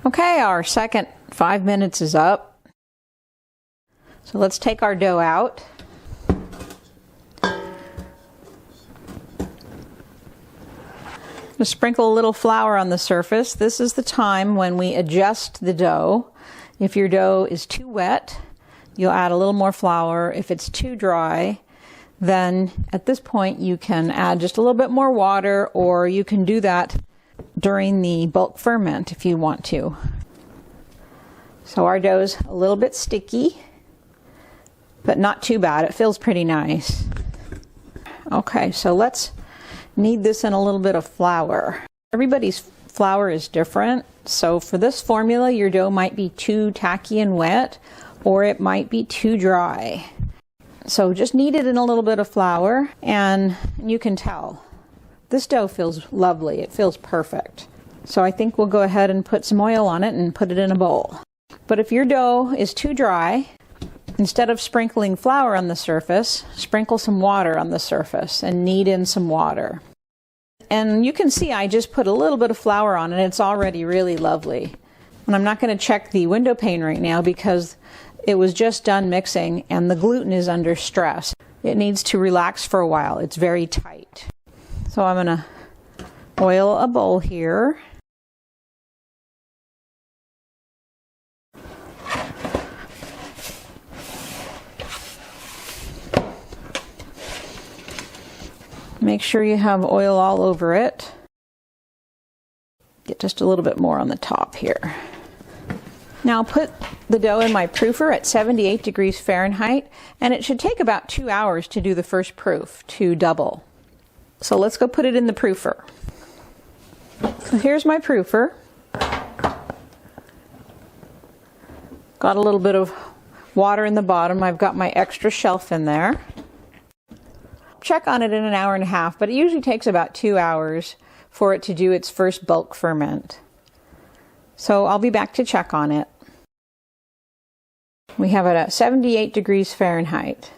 Okay, our second 5 minutes is up. So let's take our dough out. Just sprinkle a little flour on the surface. This is the time when we adjust the dough. If your dough is too wet, you'll add a little more flour. If it's too dry, then at this point you can add just a little bit more water, or you can do that during the bulk ferment if you want to. So our dough's a little bit sticky, but not too bad. It feels pretty nice. Okay, so let's knead this in a little bit of flour. Everybody's flour is different. So for this formula, your dough might be too tacky and wet, or it might be too dry. So just knead it in a little bit of flour, and you can tell. This dough feels lovely. It feels perfect. So I think we'll go ahead and put some oil on it and put it in a bowl. But if your dough is too dry, instead of sprinkling flour on the surface, sprinkle some water on the surface and knead in some water. And you can see I just put a little bit of flour on and it's already really lovely. And I'm not going to check the window pane right now because it was just done mixing and the gluten is under stress. It needs to relax for a while. It's very tight. So I'm going to oil a bowl here. Make sure you have oil all over it. Get just a little bit more on the top here. Now put the dough in my proofer at 78 degrees Fahrenheit, and it should take about 2 hours to do the first proof, to double. So let's go put it in the proofer. So here's my proofer. Got a little bit of water in the bottom. I've got my extra shelf in there. Check on it in an hour and a half, but it usually takes about 2 hours for it to do its first bulk ferment. So I'll be back to check on it. We have it at 78 degrees Fahrenheit.